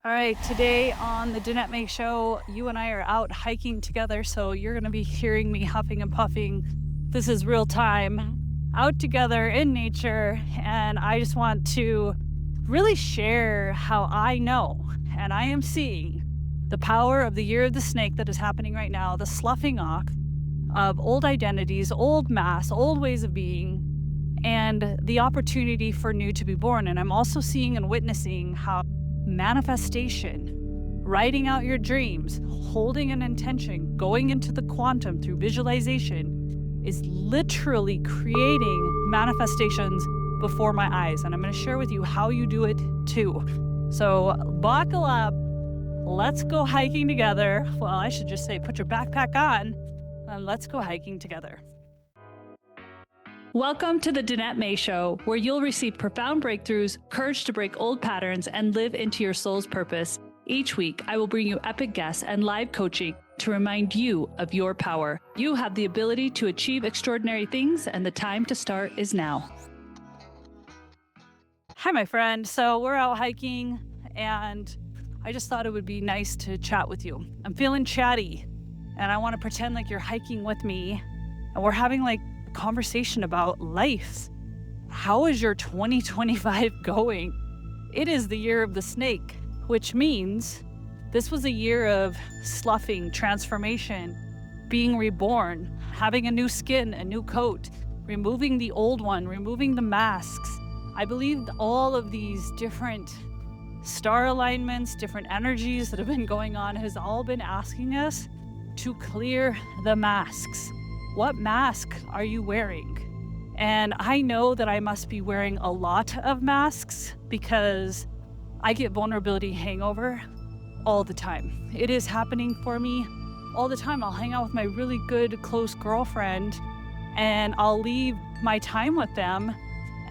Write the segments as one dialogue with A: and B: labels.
A: All right, today on the Danette May Show, you and I are out hiking together, so you're going to be hearing me huffing and puffing. This is real time, out together in nature, and I just want to really share how I know and I am seeing the power of the year of the snake that is happening right now, the sloughing off of old identities, old masks, old ways of being, and the opportunity for new to be born. And I'm also seeing and witnessing how manifestation, writing out your dreams, holding an intention, going into the quantum through visualization is literally creating manifestations before my eyes. And I'm going to share with you how you do it too. So buckle up. Let's go hiking together. Well, I should just say put your backpack on and let's go hiking together. Welcome to the Danette May Show, where you'll receive profound breakthroughs, courage to break old patterns, and live into your soul's purpose. Each week, I will bring you epic guests and live coaching to remind you of your power. You have the ability to achieve extraordinary things, and the time to start is now. Hi, my friend. So we're out hiking, and I just thought it would be nice to chat with you. I'm feeling chatty, and I want to pretend like you're hiking with me, and we're having conversation about life. How is your 2025 going? It is the year of the snake, which means this was a year of sloughing, transformation, being reborn, having a new skin, a new coat, removing the old one, removing the masks. I believe all of these different star alignments, different energies that have been going on has all been asking us to clear the masks. What mask are you wearing? And I know that I must be wearing a lot of masks because I get vulnerability hangover all the time. It is happening for me all the time. I'll hang out with my really good, close girlfriend and I'll leave my time with them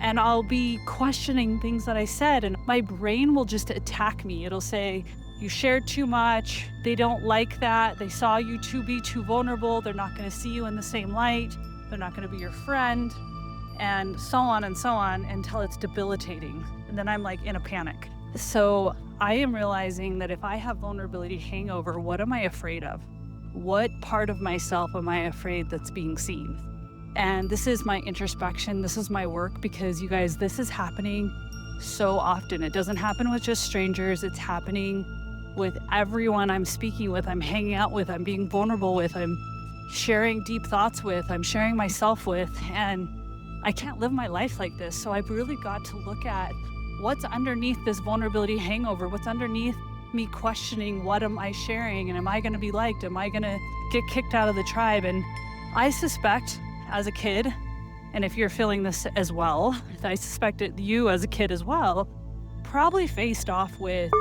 A: and I'll be questioning things that I said and my brain will just attack me. It'll say, you shared too much. They don't like that. They saw you be too vulnerable. They're not going to see you in the same light. They're not going to be your friend, and so on until it's debilitating. And then I'm in a panic. So I am realizing that if I have vulnerability hangover, what am I afraid of? What part of myself am I afraid that's being seen? And this is my introspection. This is my work because you guys, this is happening so often. It doesn't happen with just strangers. It's happening with everyone I'm speaking with, I'm hanging out with, I'm being vulnerable with, I'm sharing deep thoughts with, I'm sharing myself with, and I can't live my life like this. So I've really got to look at what's underneath this vulnerability hangover, what's underneath me questioning what am I sharing and am I going to be liked? Am I going to get kicked out of the tribe? And I suspect as a kid, and if you're feeling this as well, I suspect that you as a kid as well, probably faced off with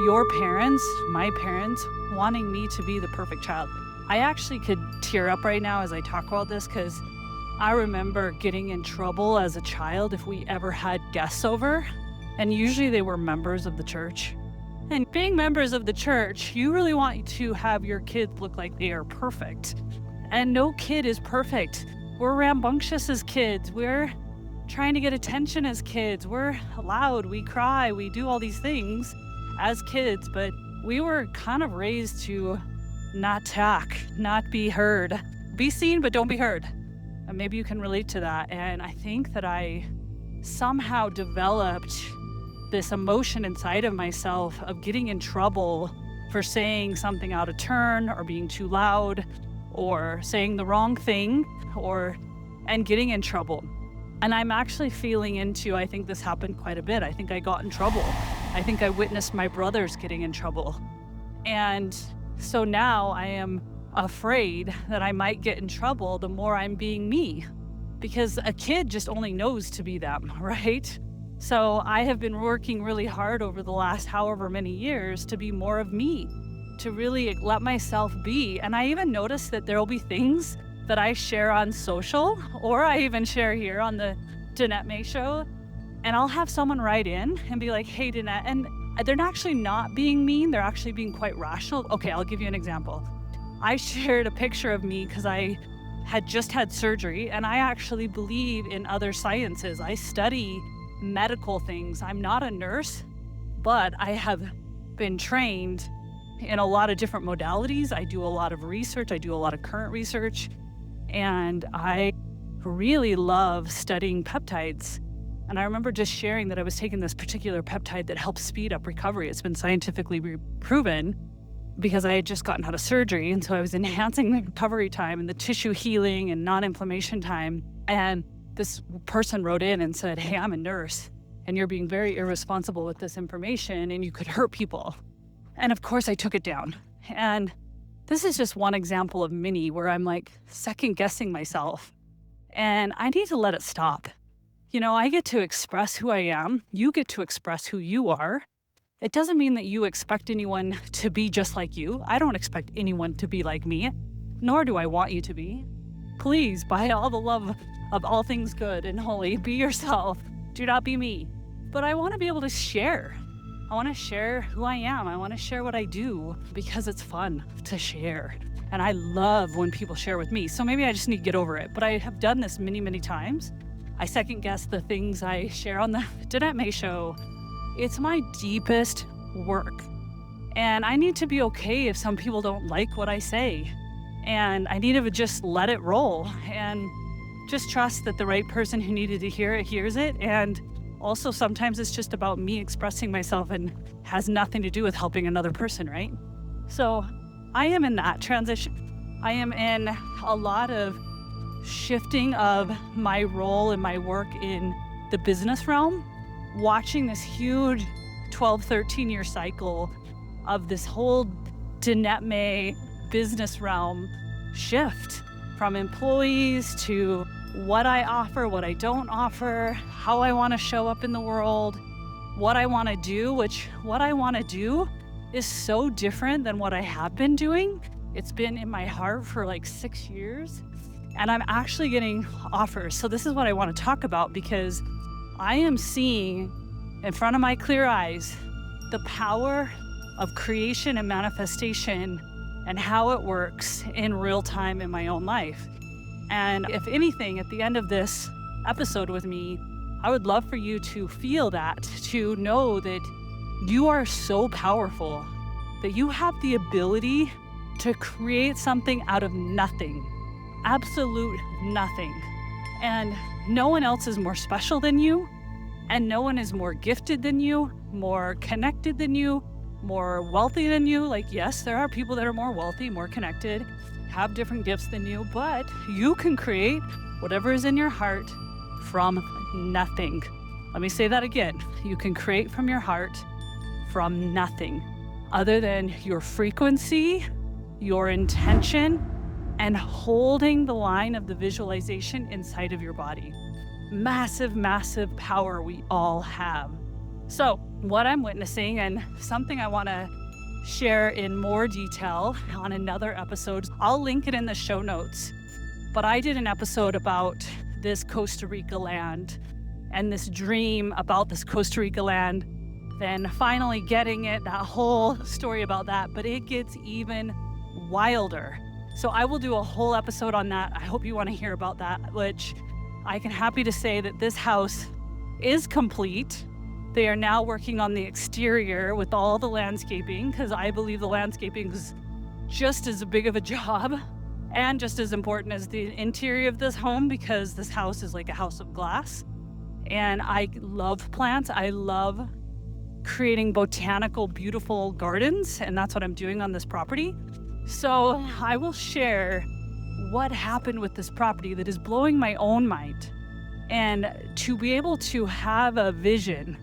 A: your parents, my parents, wanting me to be the perfect child. I actually could tear up right now as I talk about this because I remember getting in trouble as a child if we ever had guests over, and usually they were members of the church. And being members of the church, you really want to have your kids look like they are perfect. And no kid is perfect. We're rambunctious as kids. We're trying to get attention as kids. We're loud, we cry, we do all these things as kids, but we were kind of raised to not talk, not be heard. Be seen, but don't be heard. And maybe you can relate to that. And I think that I somehow developed this emotion inside of myself of getting in trouble for saying something out of turn or being too loud or saying the wrong thing and getting in trouble. And I'm actually feeling into, I think this happened quite a bit. I think I got in trouble. I think I witnessed my brothers getting in trouble. And so now I am afraid that I might get in trouble the more I'm being me, because a kid just only knows to be them, right? So I have been working really hard over the last however many years to be more of me, to really let myself be. And I even noticed that there will be things that I share on social, or I even share here on the Danette May Show, and I'll have someone write in and be like, hey, Danette, and they're actually not being mean, they're actually being quite rational. Okay, I'll give you an example. I shared a picture of me because I had just had surgery, and I actually believe in other sciences. I study medical things. I'm not a nurse, but I have been trained in a lot of different modalities. I do a lot of research. I do a lot of current research. And I really love studying peptides. And I remember just sharing that I was taking this particular peptide that helps speed up recovery. It's been scientifically proven because I had just gotten out of surgery. And so I was enhancing the recovery time and the tissue healing and non-inflammation time. And this person wrote in and said, hey, I'm a nurse and you're being very irresponsible with this information and you could hurt people. And of course I took it down. And this is just one example of many where I'm like second guessing myself and I need to let it stop. You know, I get to express who I am. You get to express who you are. It doesn't mean that you expect anyone to be just like you. I don't expect anyone to be like me, nor do I want you to be. Please, by all the love of all things good and holy, be yourself. Do not be me. But I want to be able to share. I want to share who I am. I want to share what I do because it's fun to share. And I love when people share with me. So maybe I just need to get over it. But I have done this many, many times. I second guess the things I share on the Danette May Show. It's my deepest work. And I need to be okay if some people don't like what I say. And I need to just let it roll and just trust that the right person who needed to hear it hears it. And also sometimes it's just about me expressing myself and has nothing to do with helping another person, right? So I am in that transition. I am in a lot of shifting of my role and my work in the business realm, watching this huge 12, 13-year cycle of this whole Danette May business realm shift from employees to what I offer, what I don't offer, how I want to show up in the world, what I want to do, which what I want to do is so different than what I have been doing. It's been in my heart for like 6 years and I'm actually getting offers. So this is what I want to talk about because I am seeing in front of my clear eyes the power of creation and manifestation and how it works in real time in my own life. And if anything, at the end of this episode with me, I would love for you to feel that, to know that you are so powerful, that you have the ability to create something out of nothing, absolute nothing. And no one else is more special than you, and no one is more gifted than you, more connected than you, more wealthy than you. Like, yes, there are people that are more wealthy, more connected, have different gifts than you, but you can create whatever is in your heart from nothing. Let me say that again. You can create from your heart from nothing other than your frequency, your intention, and holding the line of the visualization inside of your body. Massive, massive power we all have. So what I'm witnessing and something I want to share in more detail on another episode, I'll link it in the show notes. But I did an episode about this Costa Rica land and this dream about this Costa Rica land, then finally getting it, that whole story about that, but it gets even wilder. So I will do a whole episode on that. I hope you want to hear about that, which I can happy to say that this house is complete. They are now working on the exterior with all the landscaping because I believe the landscaping is just as big of a job and just as important as the interior of this home because this house is like a house of glass. And I love plants. I love creating botanical, beautiful gardens, and that's what I'm doing on this property. So I will share what happened with this property that is blowing my own mind. And to be able to have a vision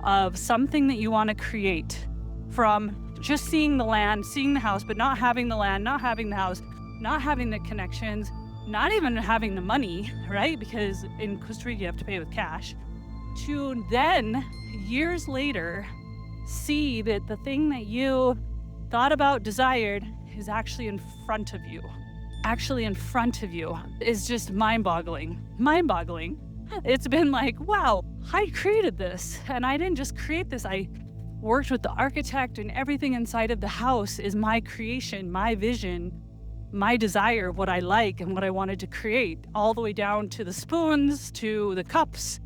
A: of something that you want to create from just seeing the land, seeing the house, but not having the land, not having the house, not having the connections, not even having the money, right? Because in Costa Rica, you have to pay with cash. To then, years later, see that the thing that you thought about, desired, is actually in front of you. Actually in front of you is just mind-boggling. Mind-boggling. It's been like, wow, I created this. And I didn't just create this. I worked with the architect, and everything inside of the house is my creation, my vision, my desire, what I like and what I wanted to create, all the way down to the spoons, to the cups,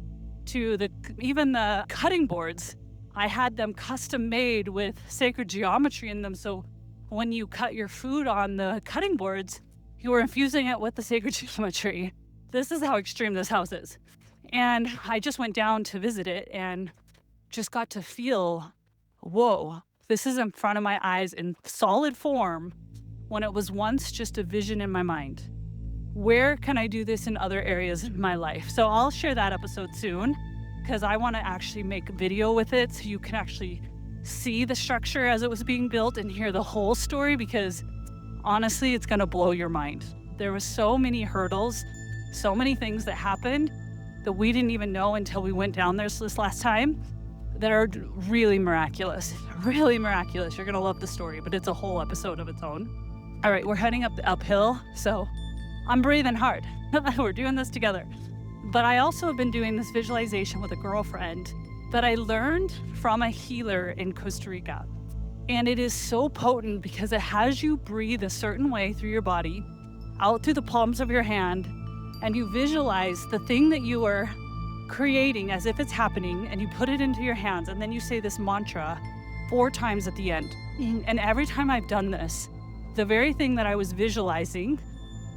A: to even the cutting boards. I had them custom made with sacred geometry in them. So when you cut your food on the cutting boards, you were infusing it with the sacred geometry. This is how extreme this house is. And I just went down to visit it and just got to feel, whoa, this is in front of my eyes in solid form when it was once just a vision in my mind. Where can I do this in other areas of my life? So I'll share that episode soon because I want to actually make a video with it so you can actually see the structure as it was being built and hear the whole story, because honestly, it's going to blow your mind. There was so many hurdles, so many things that happened that we didn't even know until we went down there this last time that are really miraculous. Really miraculous. You're going to love the story, but it's a whole episode of its own. All right, we're heading up the uphill, so I'm breathing hard. We're doing this together. But I also have been doing this visualization with a girlfriend that I learned from a healer in Costa Rica. And it is so potent because it has you breathe a certain way through your body, out through the palms of your hand, and you visualize the thing that you are creating as if it's happening, and you put it into your hands, and then you say this mantra 4 times at the end. And every time I've done this, the very thing that I was visualizing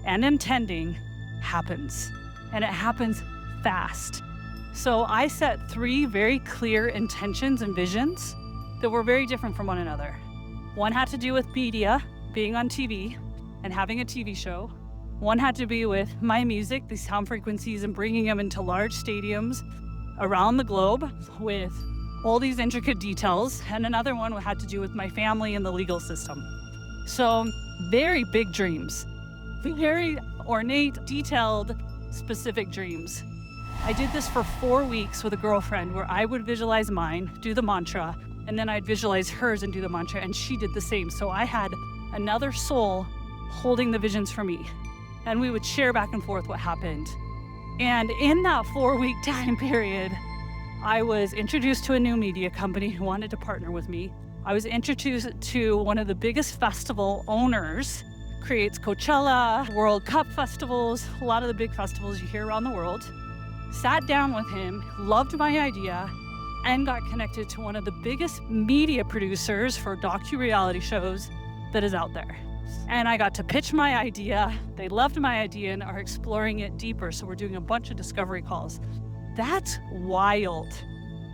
A: and intending happens, and it happens fast. So I set 3 very clear intentions and visions that were very different from one another. One had to do with media, being on TV and having a TV show. One had to be with my music, these sound frequencies, and bringing them into large stadiums around the globe with all these intricate details. And another one had to do with my family and the legal system. So very big dreams, very ornate, detailed, specific dreams. I did this for 4 weeks with a girlfriend where I would visualize mine, do the mantra, and then I'd visualize hers and do the mantra, and she did the same. So I had another soul holding the visions for me, and we would share back and forth what happened. And in that 4-week time period, I was introduced to a new media company who wanted to partner with me. I was introduced to one of the biggest festival owners, creates Coachella, World Cup festivals, a lot of the big festivals you hear around the world. Sat down with him, loved my idea, and got connected to one of the biggest media producers for docu-reality shows that is out there. And I got to pitch my idea. They loved my idea and are exploring it deeper. So we're doing a bunch of discovery calls. That's wild.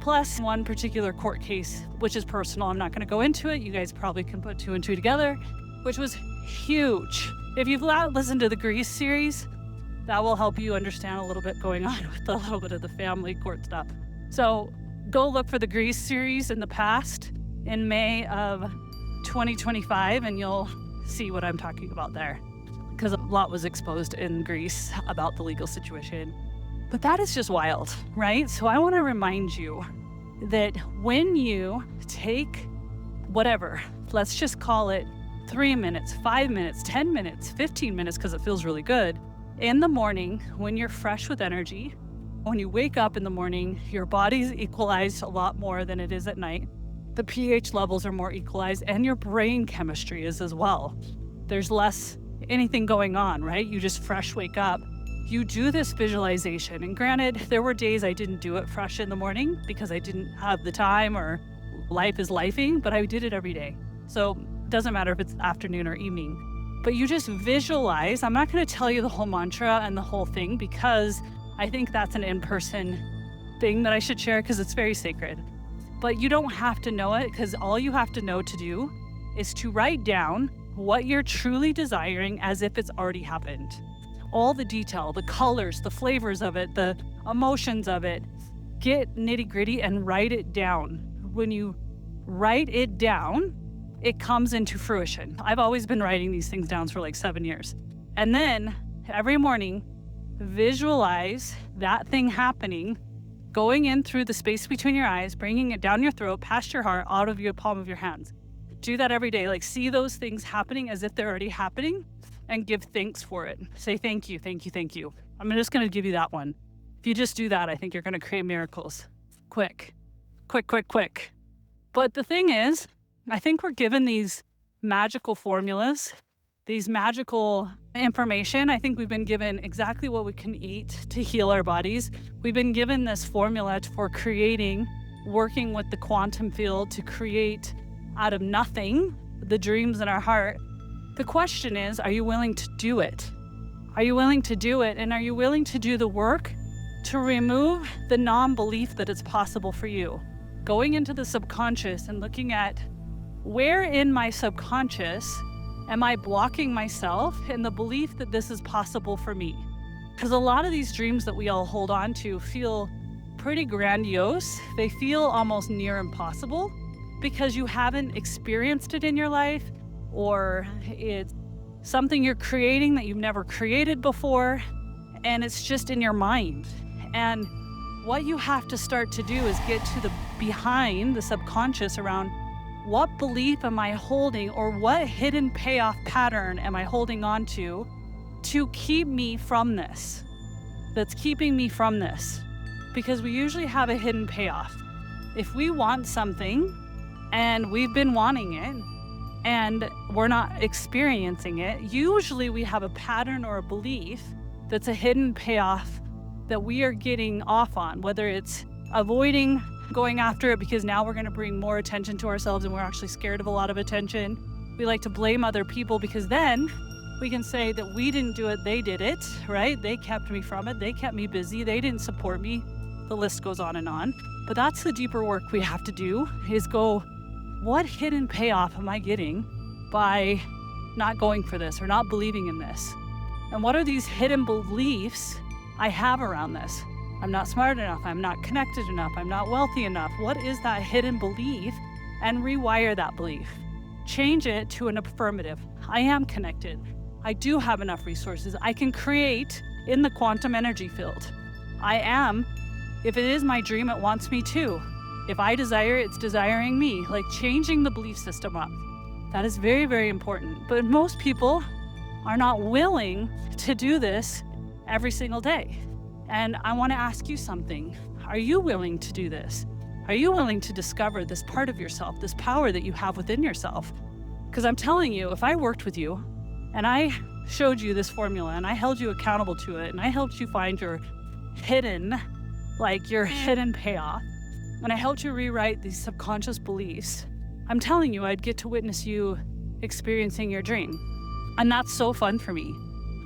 A: Plus one particular court case, which is personal. I'm not going to go into it. You guys probably can put 2 and 2 together, which was huge. If you've listened to the Grease series, that will help you understand a little bit going on with a little bit of the family court stuff. So go look for the Grease series in the past in May of 2025, and you'll see what I'm talking about there, because a lot was exposed in Greece about the legal situation. But that is just wild, right? So I want to remind you that when you take whatever, let's just call it 3 minutes, 5 minutes, 10 minutes, 15 minutes, because it feels really good, in the morning when you're fresh with energy, when you wake up in the morning, your body's equalized a lot more than it is at night. The pH levels are more equalized, and your brain chemistry is as well. There's less anything going on, right? You just fresh wake up. You do this visualization. And granted, there were days I didn't do it fresh in the morning because I didn't have the time or life is lifing, but I did it every day. So it doesn't matter if it's afternoon or evening. But you just visualize. I'm not going to tell you the whole mantra and the whole thing because I think that's an in-person thing that I should share because it's very sacred. But you don't have to know it, because all you have to know to do is to write down what you're truly desiring as if it's already happened. All the detail, the colors, the flavors of it, the emotions of it. Get nitty-gritty and write it down. When you write it down, it comes into fruition. I've always been writing these things down for like 7 years. And then every morning, visualize that thing happening, going in through the space between your eyes, bringing it down your throat, past your heart, out of your palm of your hands. Do that every day. Like, see those things happening as if they're already happening, and give thanks for it. Say thank you, thank you, thank you. I'm just going to give you that one. If you just do that, I think you're going to create miracles. Quick. But the thing is, I think we're given these magical formulas, these magical information. I think we've been given exactly what we can eat to heal our bodies. We've been given this formula for creating working with the quantum field to create out of nothing the dreams in our heart. The question is, are you willing to do it? Are you willing to do it? And are you willing to do the work to remove the non-belief that it's possible for you? Going into the subconscious and looking at where in my subconscious am I blocking myself in the belief that this is possible for me? Because a lot of these dreams that we all hold on to feel pretty grandiose. They feel almost near impossible because you haven't experienced it in your life, or it's something you're creating that you've never created before, and it's just in your mind. And what you have to start to do is get to the behind the subconscious around what belief am I holding, or what hidden payoff pattern am I holding on to keep me from this, that's keeping me from this. Because we usually have a hidden payoff. If we want something and we've been wanting it and we're not experiencing it, usually we have a pattern or a belief that's a hidden payoff that we are getting off on, whether it's avoiding going after it because now we're going to bring more attention to ourselves and we're actually scared of a lot of attention. We like to blame other people because then we can say that we didn't do it, they did it, right? They kept me from it, they kept me busy, they didn't support me. The list goes on and on. But that's the deeper work we have to do, is go, what hidden payoff am I getting by not going for this or not believing in this? And what are these hidden beliefs I have around this? I'm not smart enough, I'm not connected enough, I'm not wealthy enough. What is that hidden belief? And rewire that belief. Change it to an affirmative. I am connected. I do have enough resources. I can create in the quantum energy field. I am, if it is my dream, it wants me to. If I desire, it's desiring me. Like changing the belief system up. That is very, very important. But most people are not willing to do this every single day. And I want to ask you something. Are you willing to do this? Are you willing to discover this part of yourself, this power that you have within yourself? Because I'm telling you, if I worked with you and I showed you this formula and I held you accountable to it and I helped you find your hidden payoff, and I helped you rewrite these subconscious beliefs, I'm telling you, I'd get to witness you experiencing your dream. And that's so fun for me.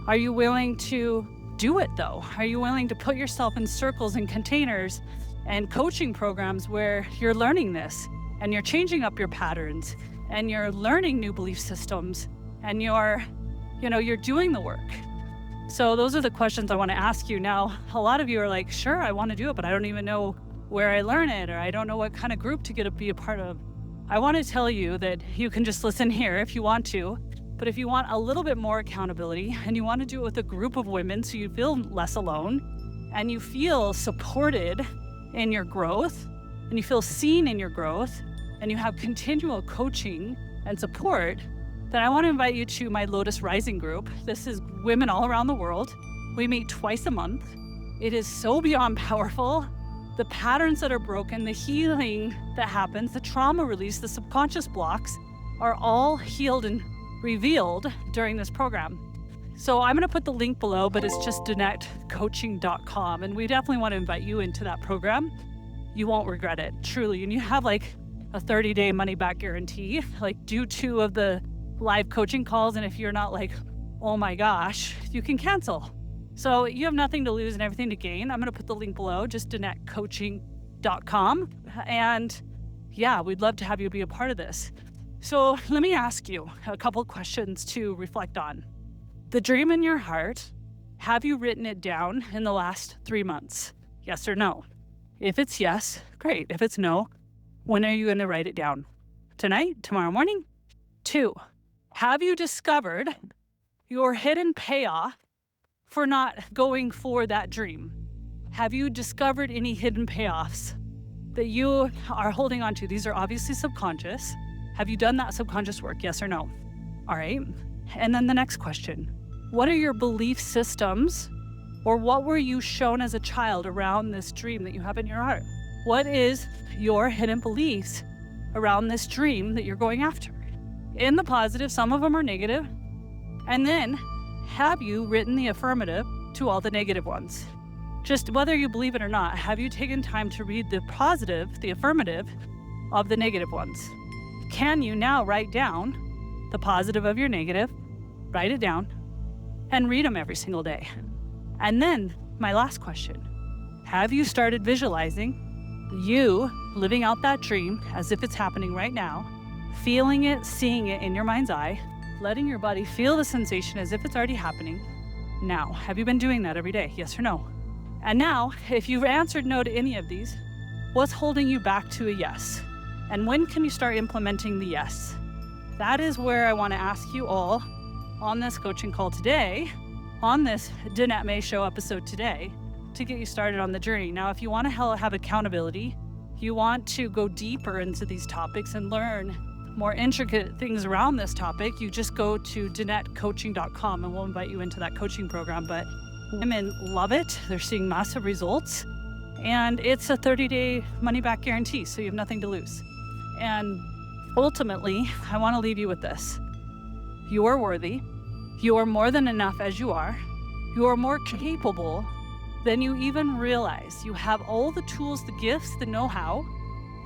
A: Are you willing to do it though? Are you willing to put yourself in circles and containers and coaching programs where you're learning this and you're changing up your patterns and you're learning new belief systems and you're doing the work? So those are the questions I want to ask you. Now, a lot of you are like, sure, I want to do it, but I don't even know where I learn it, or I don't know what kind of group to get to be a part of. I want to tell you that you can just listen here if you want to, but if you want a little bit more accountability and you want to do it with a group of women so you feel less alone and you feel supported in your growth and you feel seen in your growth and you have continual coaching and support, then I want to invite you to my Lotus Rising group. This is women all around the world. We meet twice a month. It is so beyond powerful. The patterns that are broken, the healing that happens, the trauma release, the subconscious blocks are all healed and revealed during this program. So I'm going to put the link below, but it's just DanetteCoaching.com. And we definitely want to invite you into that program. You won't regret it, truly. And you have like a 30-day money-back guarantee. Like, do 2 of the live coaching calls. And if you're not like, oh my gosh, you can cancel. So you have nothing to lose and everything to gain. I'm going to put the link below, just DanetteCoaching.com. And yeah, we'd love to have you be a part of this. So let me ask you a couple questions to reflect on. The dream in your heart, have you written it down in the last 3 months? Yes or no? If it's yes, great. If it's no, when are you going to write it down? Tonight? Tomorrow morning? 2, have you discovered your hidden payoff for not going for that dream? Have you discovered any hidden payoffs that you are holding on to? These are obviously subconscious. Have you done that subconscious work? Yes or no? All right. And then the next question, what are your belief systems, or what were you shown as a child around this dream that you have in your heart? What is your hidden beliefs around this dream that you're going after? In the positive, some of them are negative. And then have you written the affirmative to all the negative ones? Just whether you believe it or not, have you taken time to read the positive, the affirmative of the negative ones? Can you now write down the positive of your negative, write it down, and read them every single day? And then my last question, have you started visualizing you living out that dream as if it's happening right now, feeling it, seeing it in your mind's eye, letting your body feel the sensation as if it's already happening now? Have you been doing that every day? Yes or no? And now, if you've answered no to any of these, what's holding you back to a yes? And when can you start implementing the yes? That is where I want to ask you all on this coaching call today, on this Danette May Show episode today, to get you started on the journey. Now, if you want to have accountability, you want to go deeper into these topics and learn more intricate things around this topic, you just go to danettecoaching.com and we'll invite you into that coaching program. But women love it. They're seeing massive results. And it's a 30-day money-back guarantee, so you have nothing to lose. And ultimately, I want to leave you with this. You are worthy. You are more than enough as you are. You are more capable than you even realize. You have all the tools, the gifts, the know-how,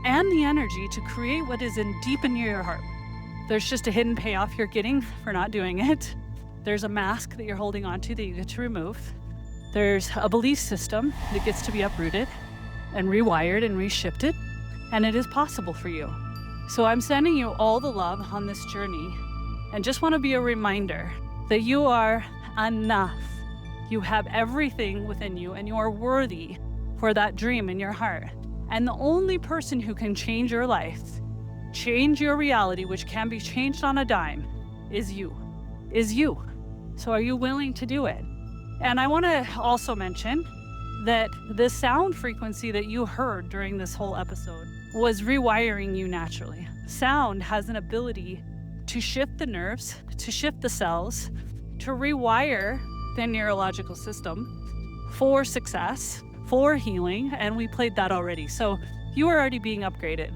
A: and the energy to create what is deep in your heart. There's just a hidden payoff you're getting for not doing it. There's a mask that you're holding onto that you get to remove. There's a belief system that gets to be uprooted and rewired and reshifted, and it is possible for you. So I'm sending you all the love on this journey and just want to be a reminder that you are enough. You have everything within you and you are worthy for that dream in your heart. And the only person who can change your life, change your reality, which can be changed on a dime, is you. So are you willing to do it? And I want to also mention that the sound frequency that you heard during this whole episode was rewiring you naturally. Sound has an ability to shift the nerves, to shift the cells, to rewire the neurological system for success, for healing, and we played that already. So you are already being upgraded.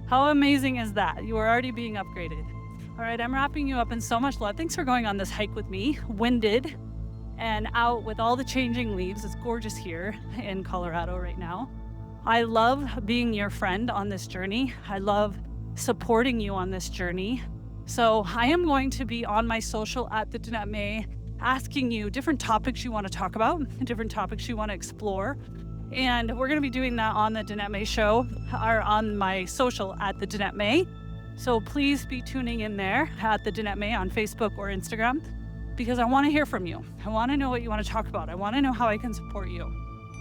A: How amazing is that? You are already being upgraded. All right, I'm wrapping you up in so much love. Thanks for going on this hike with me, winded and out with all the changing leaves. It's gorgeous here in Colorado right now. I love being your friend on this journey. I love supporting you on this journey. So I am going to be on my social at the Danette May, asking you different topics you want to talk about, different topics you want to explore. And we're going to be doing that on the Danette May Show, or on my social at the Danette May. So please be tuning in there at the Danette May on Facebook or Instagram, because I want to hear from you. I want to know what you want to talk about. I want to know how I can support you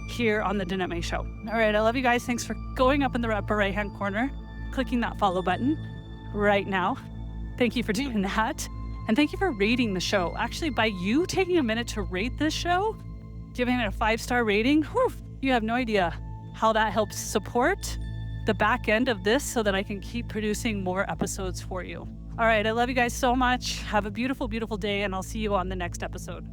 A: here on the Danette May Show. All right, I love you guys. Thanks for going up in the upper right-hand corner, clicking that follow button right now. Thank you for doing that. And thank you for rating the show. Actually, by you taking a minute to rate this show, giving it a 5-star rating, you have no idea how that helps support the back end of this so that I can keep producing more episodes for you. All right, I love you guys so much. Have a beautiful, beautiful day, and I'll see you on the next episode.